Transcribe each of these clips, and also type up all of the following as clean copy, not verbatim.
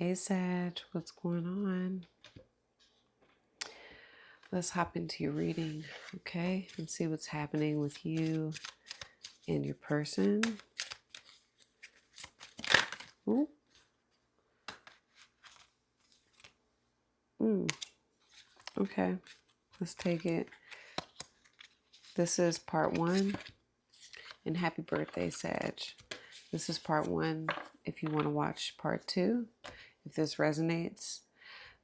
Hey Sag, what's going on? Let's hop into your reading, okay? And see what's happening with you and your person. Ooh. Okay, let's take it. This is part one. And happy birthday, Sag. This is part one. If you want to watch part two, if this resonates,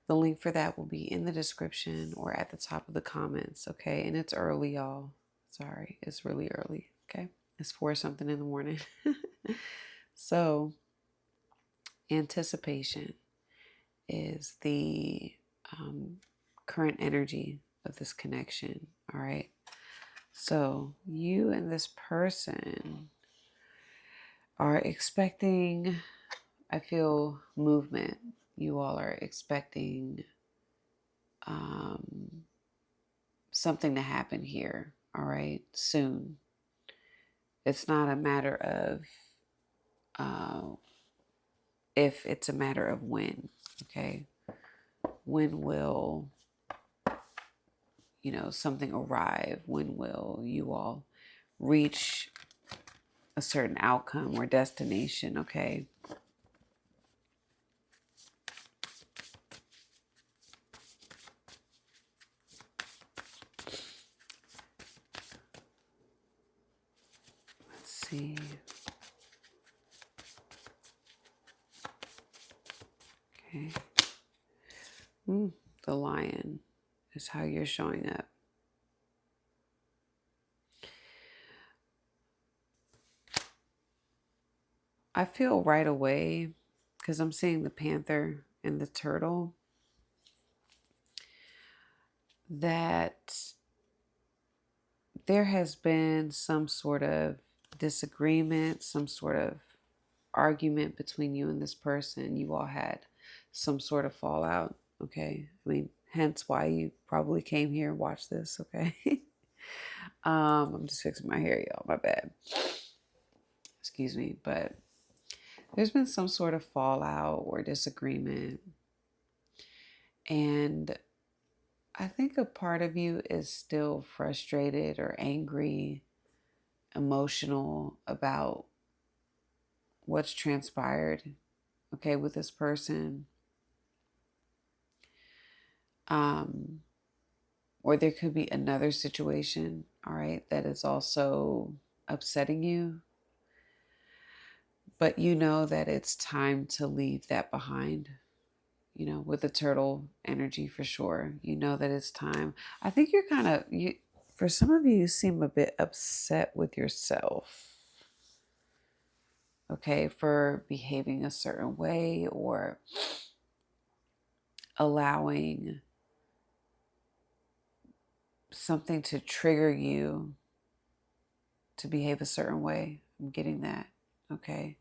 the link for that will be in the description or at the top of the comments, okay? And it's early, y'all. Sorry, it's really early, okay? It's 4 something in the morning. So, anticipation is the current energy of this connection, all right? So, you and this person are expecting, I feel, movement. You all are expecting something to happen here, all right, soon. It's not a matter of if, it's a matter of when, okay? When will, something arrive? When will you all reach a certain outcome or destination, okay? Let's see. Okay. The lion is how you're showing up. I feel right away, because I'm seeing the panther and the turtle, that there has been some sort of disagreement, some sort of argument between you and this person. You all had some sort of fallout, okay? I mean, hence why you probably came here and watched this, okay? I'm just fixing my hair, y'all. My bad. Excuse me, but there's been some sort of fallout or disagreement. And I think a part of you is still frustrated or angry, emotional about what's transpired, okay, with this person. Or there could be another situation, all right, that is also upsetting you. But you know that it's time to leave that behind, with the turtle energy for sure. You know that it's time. I think you're for some of you, you seem a bit upset with yourself, okay, for behaving a certain way or allowing something to trigger you to behave a certain way. I'm getting that, okay?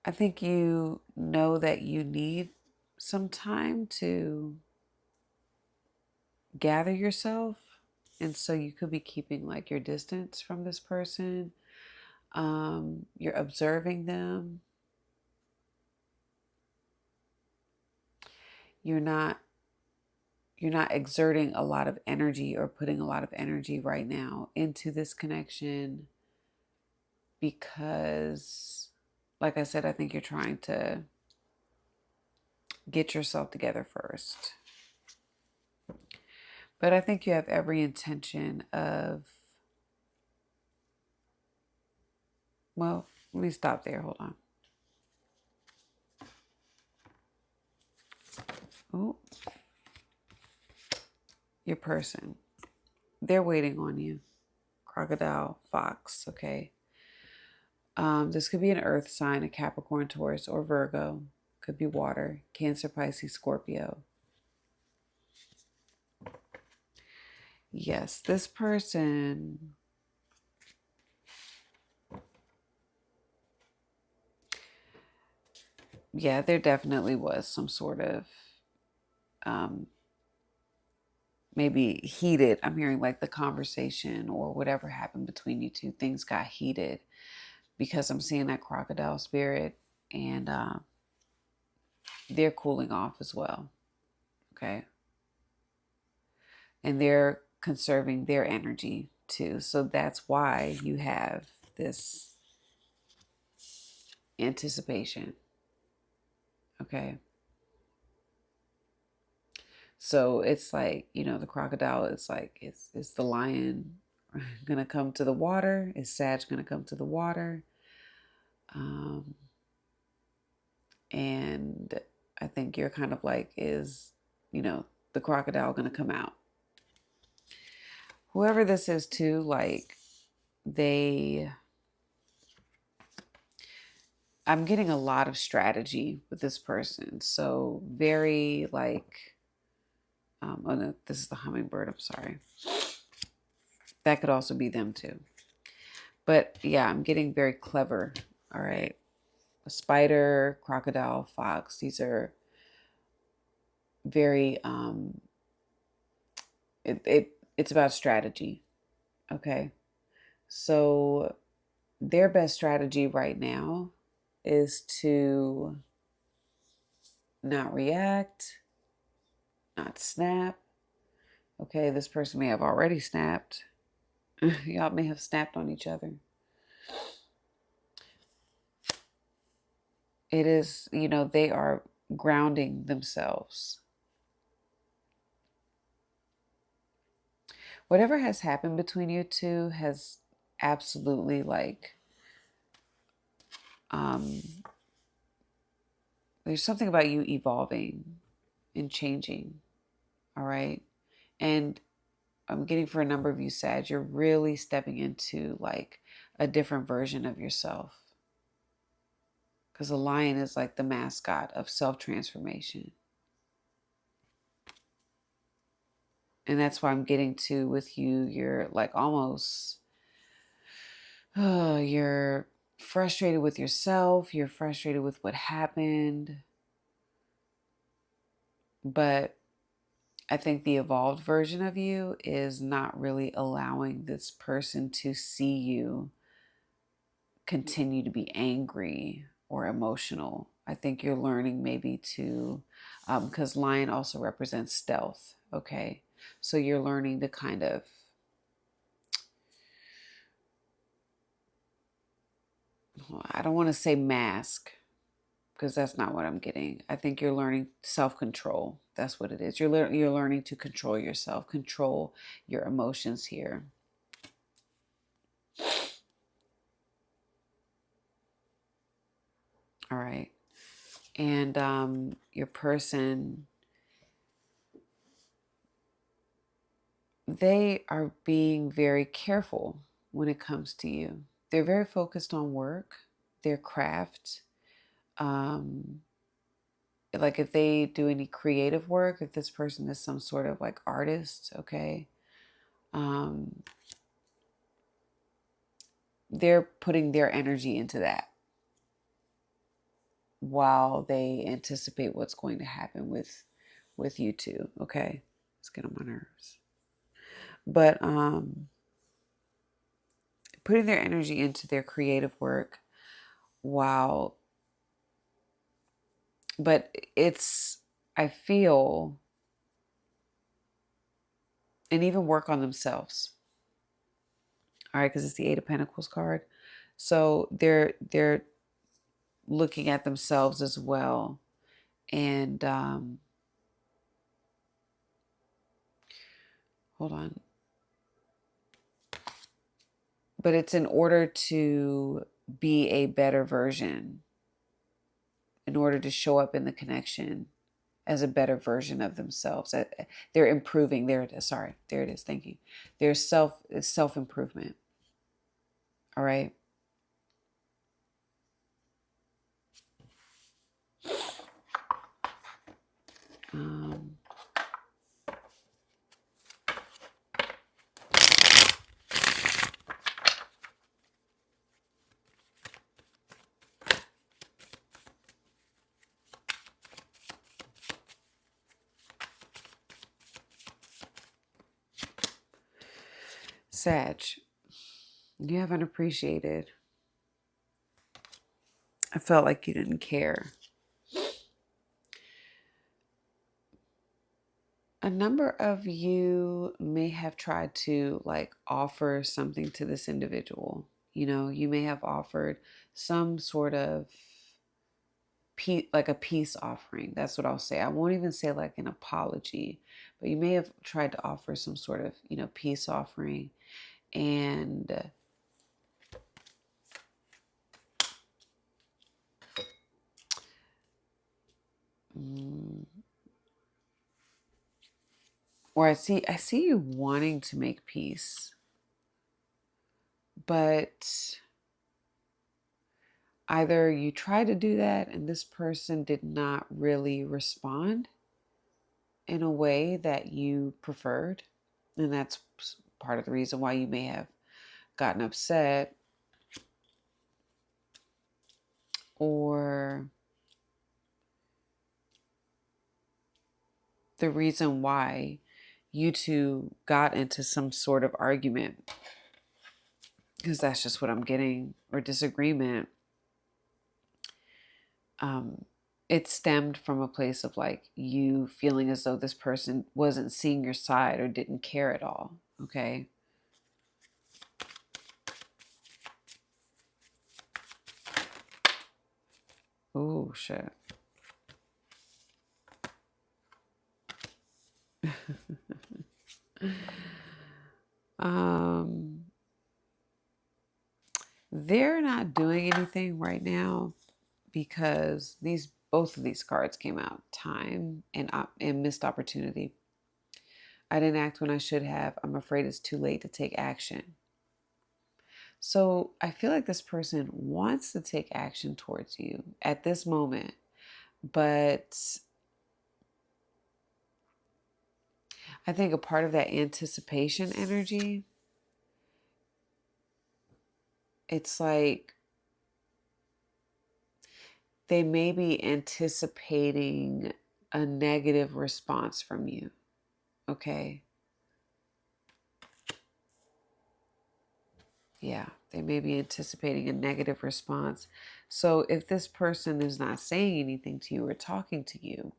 I think you know that you need some time to gather yourself. And so you could be keeping like your distance from this person. You're observing them. You're not exerting a lot of energy or putting a lot of energy right now into this connection because, like I said, I think you're trying to get yourself together first. But I think you have every intention of, well, let me stop there. Hold on. Oh, your person. They're waiting on you. Crocodile, fox, okay? This could be an earth sign, a Capricorn, Taurus, or Virgo. Could be water, Cancer, Pisces, Scorpio. Yes, this person, yeah, there definitely was some sort of maybe heated. I'm hearing like the conversation or whatever happened between you two, things got heated because I'm seeing that crocodile spirit, and they're cooling off as well. Okay. And they're conserving their energy too. So that's why you have this anticipation. Okay. So it's like, the crocodile, it's like, it's the lion gonna come to the water? Is Sag gonna come to the water? Um, and I think you're kind of like, is, the crocodile gonna come out? Whoever this is too, like, I'm getting a lot of strategy with this person. So very like, oh no, this is the hummingbird. I'm sorry. That could also be them too. But yeah, I'm getting very clever. All right. A spider, crocodile, fox. These are very, it's about strategy. Okay. So their best strategy right now is to not react, not snap. Okay, this person may have already snapped. Y'all may have snapped on each other. It is, they are grounding themselves. Whatever has happened between you two has absolutely um, there's something about you evolving and changing. All right. And I'm getting for a number of you, Sag, you're really stepping into like a different version of yourself. Because the lion is like the mascot of self-transformation. And that's why I'm getting to with you, you're like almost, you're frustrated with yourself. You're frustrated with what happened. But I think the evolved version of you is not really allowing this person to see you continue to be angry or emotional. I think you're learning maybe to, because lion also represents stealth. Okay. So you're learning to kind of, I don't want to say mask, because that's not what I'm getting. I think you're learning self-control. That's what it is. You're learning to control yourself, control your emotions here. All right. And your person, they are being very careful when it comes to you. They're very focused on work, their craft. Like if they do any creative work, if this person is some sort of like artist, okay, they're putting their energy into that while they anticipate what's going to happen with you two. Okay, it's getting on my nerves, but putting their energy into their creative work while, but it's, I feel, and even work on themselves. All right, because it's the Eight of Pentacles card, so they're looking at themselves as well, and hold on, but it's in order to be a better version, in order to show up in the connection as a better version of themselves. They're improving. There it is. Sorry, there it is. Thank you. There's self improvement. All right. Um, Sag, you haven't appreciated. I felt like you didn't care. A number of you may have tried to like offer something to this individual. You know, you may have offered some sort of like a peace offering. That's what I'll say. I won't even say like an apology, but you may have tried to offer some sort of, peace offering. And or I see you wanting to make peace, but either you try to do that and this person did not really respond in a way that you preferred. And that's part of the reason why you may have gotten upset, or the reason why you two got into some sort of argument, because that's just what I'm getting, or disagreement. It stemmed from a place of like you feeling as though this person wasn't seeing your side or didn't care at all. Okay. Oh, shit. um, they're not doing anything right now because both of these cards came out: time and missed opportunity. I didn't act when I should have. I'm afraid it's too late to take action. So I feel like this person wants to take action towards you at this moment, but I think a part of that anticipation energy, it's like they may be anticipating a negative response from you. Okay. Yeah, they may be anticipating a negative response. So if this person is not saying anything to you or talking to you,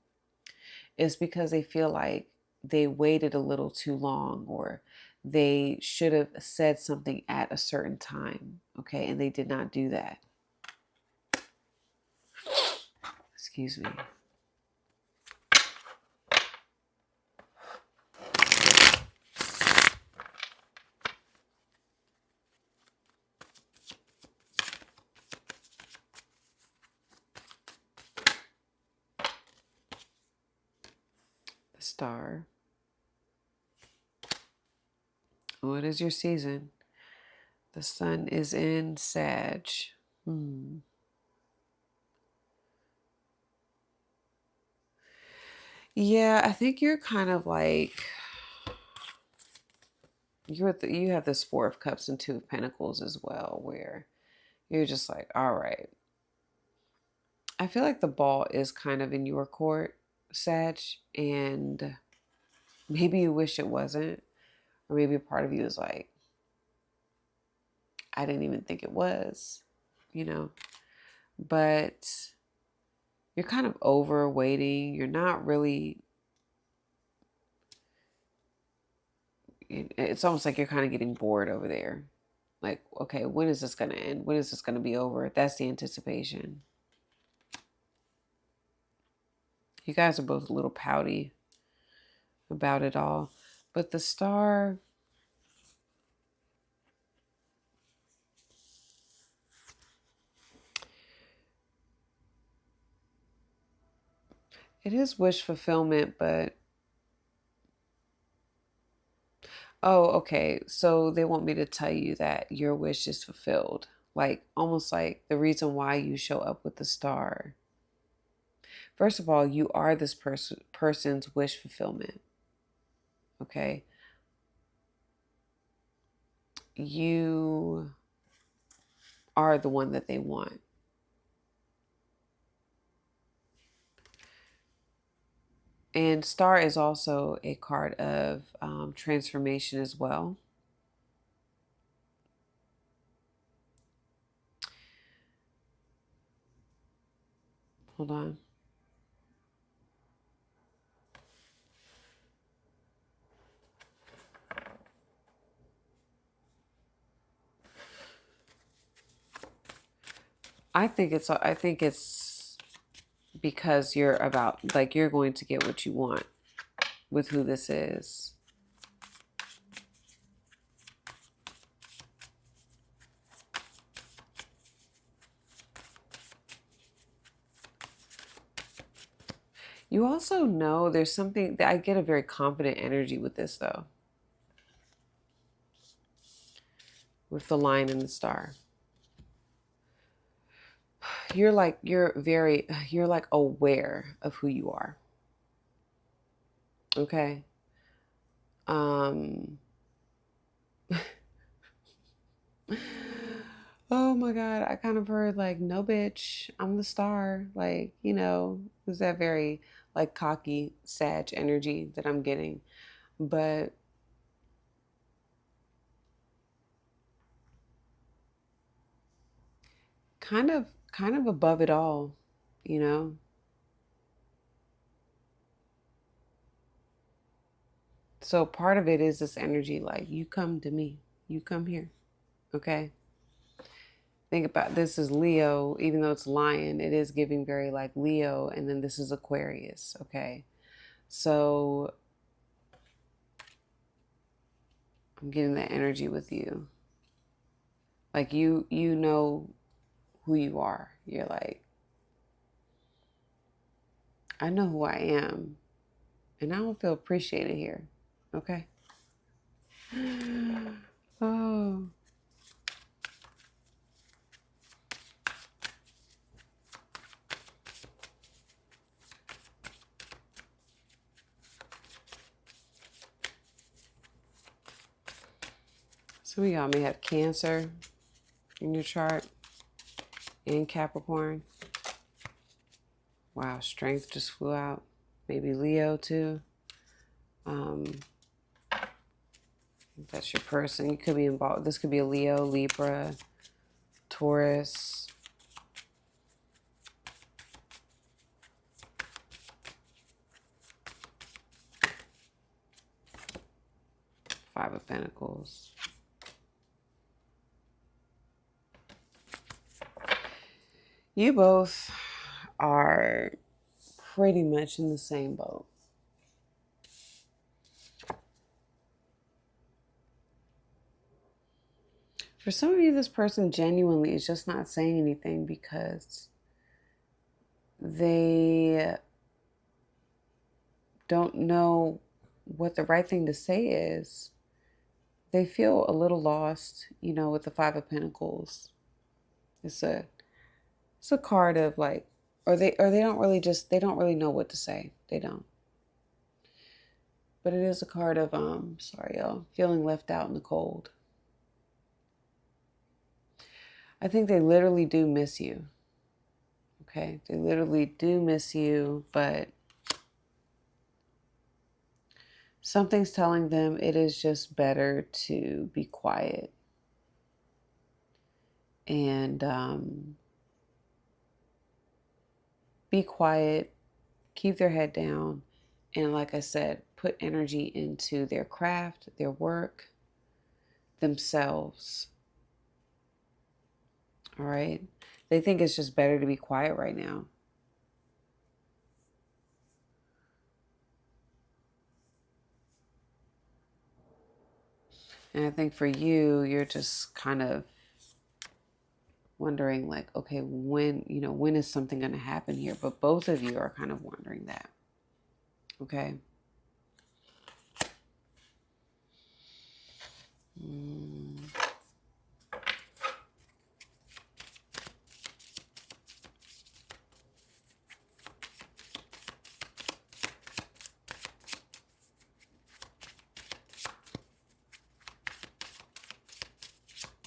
it's because they feel like they waited a little too long, or they should have said something at a certain time. Okay. And they did not do that. Excuse me. The Star. Oh, it is your season. The sun is in Sag. Yeah, I think you're kind of like you have this Four of Cups and Two of Pentacles as well, where you're just like, all right. I feel like the ball is kind of in your court, Sag, and maybe you wish it wasn't, or maybe a part of you is like, I didn't even think it was, you know. But you're kind of over waiting. You're not really. It's almost like you're kind of getting bored over there. Like, okay, when is this going to end? When is this going to be over? That's the anticipation. You guys are both a little pouty about it all. But the Star, it is wish fulfillment, but oh, okay. So they want me to tell you that your wish is fulfilled. Like almost like the reason why you show up with the Star. First of all, you are this person's wish fulfillment. Okay. You are the one that they want. And Star is also a card of transformation as well. Hold on. I think it's because you're about, like, you're going to get what you want with who this is. You also know there's something that I get a very confident energy with this, though, with the lion and the star. You're like, you're like aware of who you are. Okay. Um, oh my God, I kind of heard like, no, bitch, I'm the star. Like, there's that very like cocky, Sag energy that I'm getting. But kind of above it all, you know? So part of it is this energy, like, you come to me, you come here, okay? Think about this is Leo, even though it's lion, it is giving very like Leo, and then this is Aquarius, okay? So I'm getting that energy with you. Like you know who you are. You're like, I know who I am, and I don't feel appreciated here. Okay. Oh. Some of y'all may have Cancer in your chart and Capricorn. Wow, Strength just flew out. Maybe Leo too. Um, that's your person. You could be involved. This could be a Leo, Libra, Taurus. Five of Pentacles. You both are pretty much in the same boat. For some of you, this person genuinely is just not saying anything because they don't know what the right thing to say is. They feel a little lost, with the Five of Pentacles. It's a card of like, or they don't really know what to say. They don't. But it is a card of sorry y'all, feeling left out in the cold. I think they literally do miss you. Okay? They literally do miss you, but something's telling them it is just better to be quiet and be quiet, keep their head down, and like I said, put energy into their craft, their work, themselves. All right? They think it's just better to be quiet right now. And I think for you, you're just kind of wondering like, okay, when is something going to happen here? But both of you are kind of wondering that. Okay.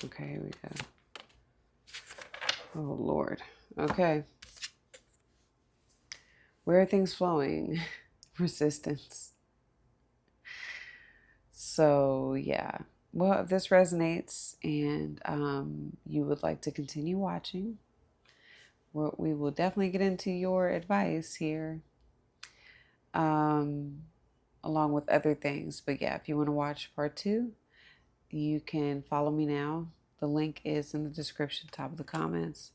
Okay, here we go. Oh, Lord. Okay. Where are things flowing? Resistance. So, yeah. Well, if this resonates and you would like to continue watching, we will definitely get into your advice here, um, along with other things. But yeah, if you want to watch part two, you can follow me now. The link is in the description, top of the comments.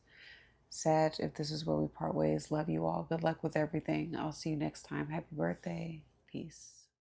Sag, if this is where we part ways, love you all. Good luck with everything. I'll see you next time. Happy birthday. Peace.